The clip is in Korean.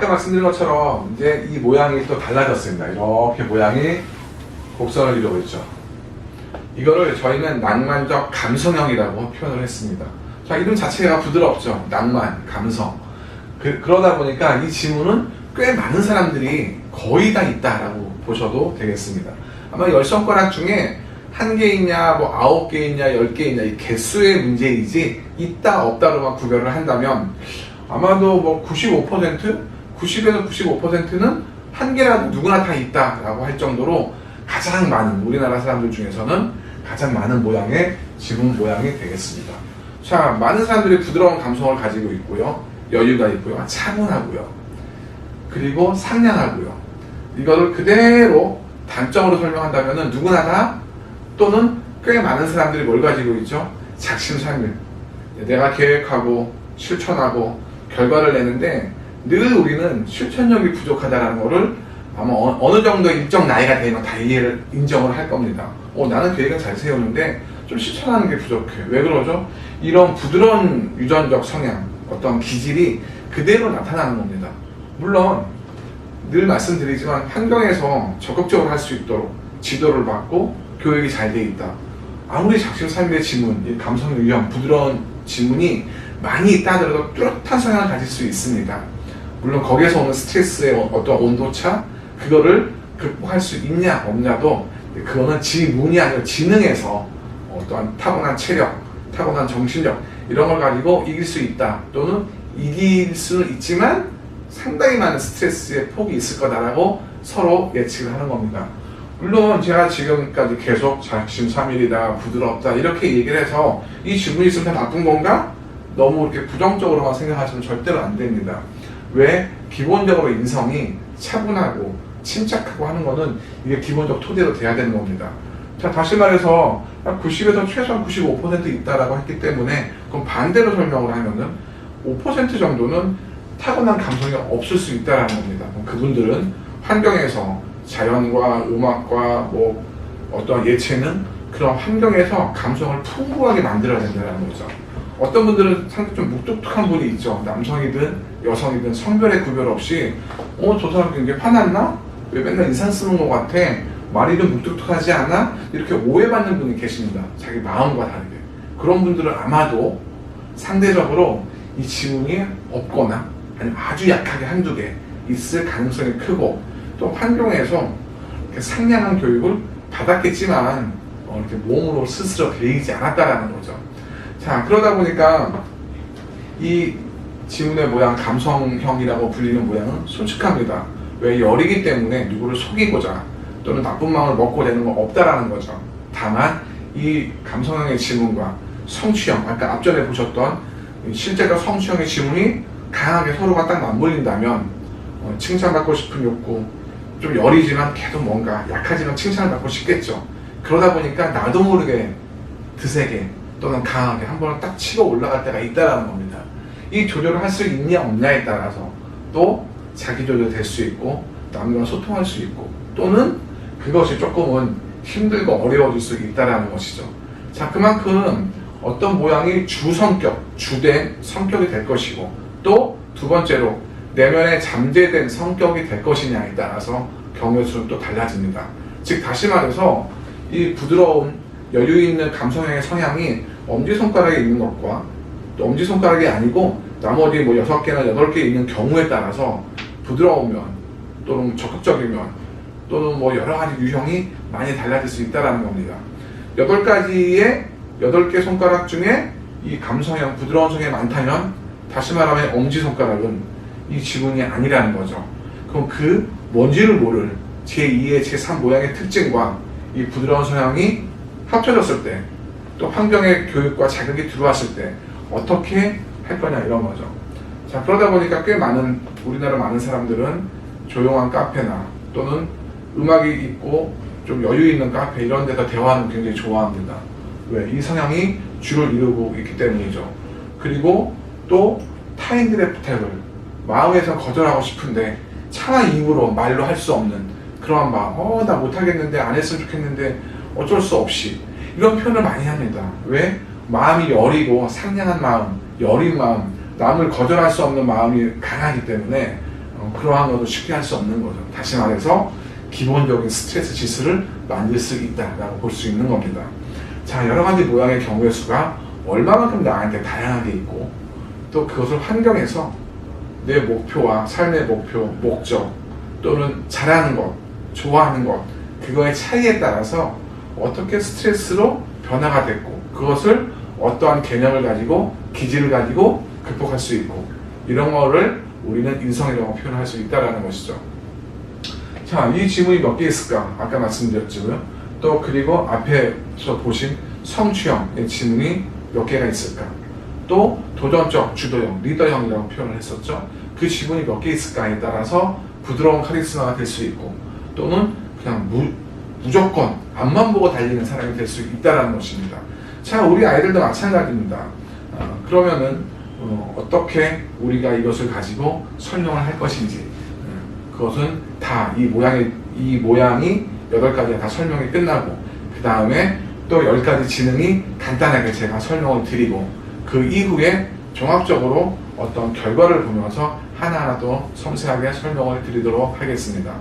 아까 말씀드린 것처럼 이제 이 모양이 또 달라졌습니다. 이렇게 모양이 곡선을 이루고 있죠. 이거를 저희는 낭만적 감성형이라고 표현을 했습니다. 자, 이름 자체가 부드럽죠. 낭만, 감성. 그러다 보니까 이 지문은 꽤 많은 사람들이 거의 다 있다라고 보셔도 되겠습니다. 아마 10손가락 중에 1개 있냐, 뭐 9개 있냐, 10개 있냐, 이 개수의 문제이지 있다, 없다로만 구별을 한다면 아마도 뭐 95%? 90에서 95%는 한 개라도 누구나 다 있다라고 할 정도로 가장 많은 우리나라 사람들 중에서는 가장 많은 모양의 지문 모양이 되겠습니다. 자, 많은 사람들이 부드러운 감성을 가지고 있고요. 여유가 있고요. 차분하고요. 그리고 상냥하고요. 이거를 그대로 단점으로 설명한다면 누구나 다 또는 꽤 많은 사람들이 뭘 가지고 있죠? 작심삼일. 내가 계획하고 실천하고 결과를 내는데 늘 우리는 실천력이 부족하다는 것을 아마 어느 정도 일정 나이가 되면 다 인정을 할 겁니다. 나는 계획은 잘 세우는데 좀 실천하는 게 부족해. 왜 그러죠? 이런 부드러운 유전적 성향, 어떤 기질이 그대로 나타나는 겁니다. 물론 늘 말씀드리지만 환경에서 적극적으로 할 수 있도록 지도를 받고 교육이 잘 돼 있다. 아무리 작심삼일의 지문, 이 감성 유형, 부드러운 지문이 많이 있다 하더라도 뚜렷한 성향을 가질 수 있습니다. 물론 거기에서 오는 스트레스의 어떤 온도차, 그거를 극복할 수 있냐 없냐도 그거는 지문이 아니라 지능에서 어떠한 타고난 체력, 타고난 정신력 이런 걸 가지고 이길 수 있다 또는 이길 수는 있지만 상당히 많은 스트레스의 폭이 있을 거다라고 서로 예측을 하는 겁니다. 물론 제가 지금까지 계속 작심삼일이다, 부드럽다 이렇게 얘기를 해서 이 지문이 있으면 다 나쁜 건가? 너무 이렇게 부정적으로만 생각하시면 절대로 안 됩니다. 왜? 기본적으로 인성이 차분하고 침착하고 하는 거는 이게 기본적 토대로 돼야 되는 겁니다. 자, 다시 말해서 90에서 최소한 95% 있다라고 했기 때문에 그럼 반대로 설명을 하면은 5% 정도는 타고난 감성이 없을 수 있다라는 겁니다. 그럼 그분들은 환경에서 자연과 음악과 뭐 어떤 예체능 그런 환경에서 감성을 풍부하게 만들어야 된다는 거죠. 어떤 분들은 상당히 좀 묵뚝뚝한 분이 있죠. 남성이든 여성이든 성별의 구별 없이 저 사람 굉장히 화났나? 왜 맨날 인상 쓰는 것 같아? 말이 좀 묵뚝뚝하지 않아? 이렇게 오해받는 분이 계십니다. 자기 마음과 다르게. 그런 분들은 아마도 상대적으로 이 지문이 없거나 아니면 아주 약하게 한두 개 있을 가능성이 크고 또 환경에서 이렇게 상냥한 교육을 받았겠지만 이렇게 몸으로 스스로 배이지 않았다라는 거죠. 자, 그러다 보니까 이 지문의 모양, 감성형이라고 불리는 모양은 솔직합니다. 왜? 열이기 때문에 누구를 속이고자 또는 나쁜 마음을 먹고 되는 건 없다라는 거죠. 다만 이 감성형의 지문과 성취형, 아까 앞전에 보셨던 실제로 성취형의 지문이 강하게 서로가 딱 맞물린다면 칭찬받고 싶은 욕구, 좀 열이지만 계속 뭔가 약하지만 칭찬을 받고 싶겠죠. 그러다 보니까 나도 모르게 드세게 또는 강하게 한 번은 딱 치고 올라갈 때가 있다라는 겁니다. 이 조절을 할 수 있냐 없냐에 따라서 또 자기 조절될 수 있고 남과 소통할 수 있고 또는 그것이 조금은 힘들고 어려워질 수 있다라는 것이죠. 자, 그만큼 어떤 모양이 주성격, 주된 성격이 될 것이고 또 두 번째로 내면에 잠재된 성격이 될 것이냐에 따라서 경우의 수는 또 달라집니다. 즉 다시 말해서 이 부드러운 여유 있는 감성형의 성향이 엄지손가락에 있는 것과 또 엄지손가락이 아니고 나머지 뭐 6개나 8개 있는 경우에 따라서 부드러우면 또는 적극적이면 또는 뭐 여러 가지 유형이 많이 달라질 수 있다는 겁니다. 8개 손가락 중에 이 감성형 부드러운 성향이 많다면 다시 말하면 엄지손가락은 이 지문이 아니라는 거죠. 그럼 그 뭔지를 모를 제2의 제3 모양의 특징과 이 부드러운 성향이 합쳐졌을 때 또 환경의 교육과 자극이 들어왔을 때 어떻게 할 거냐 이런 거죠. 자, 그러다 보니까 꽤 많은 우리나라 많은 사람들은 조용한 카페나 또는 음악이 있고 좀 여유 있는 카페 이런 데서 대화하는 거 굉장히 좋아합니다. 왜? 이 성향이 주를 이루고 있기 때문이죠. 그리고 또 타인들의 부탁을 마음에서 거절하고 싶은데 차마 입으로 말로 할 수 없는 그러한 마음, 나 못하겠는데 안 했으면 좋겠는데 어쩔 수 없이 이런 표현을 많이 합니다. 왜? 마음이 여리고 상냥한 마음, 여린 마음, 남을 거절할 수 없는 마음이 강하기 때문에 그러한 것도 쉽게 할 수 없는 거죠. 다시 말해서 기본적인 스트레스 지수를 만들 수 있다라고 볼 수 있는 겁니다. 자, 여러 가지 모양의 경우의 수가 얼마만큼 나한테 다양하게 있고 또 그것을 환경에서 내 목표와 삶의 목표, 목적 또는 잘하는 것, 좋아하는 것 그거의 차이에 따라서 어떻게 스트레스로 변화가 됐고 그것을 어떠한 개념을 가지고 기질을 가지고 극복할 수 있고 이런 거를 우리는 인성이라고 표현할 수 있다는 것이죠. 자, 이 지문이 몇 개 있을까? 아까 말씀드렸지고요. 또 그리고 앞에서 보신 성취형의 지문이 몇 개가 있을까? 또 도전적, 주도형, 리더형이라고 표현을 했었죠. 그 지문이 몇 개 있을까에 따라서 부드러운 카리스마가 될 수 있고 또는 그냥 무조건 앞만 보고 달리는 사람이 될 수 있다는 것입니다. 자, 우리 아이들도 마찬가지입니다. 그러면은 어떻게 우리가 이것을 가지고 설명을 할 것인지 그것은 다 이 모양이 8가지가 다 설명이 끝나고 그 다음에 또 10가지 지능이 간단하게 제가 설명을 드리고 그 이후에 종합적으로 어떤 결과를 보면서 하나하나 또 섬세하게 설명을 드리도록 하겠습니다.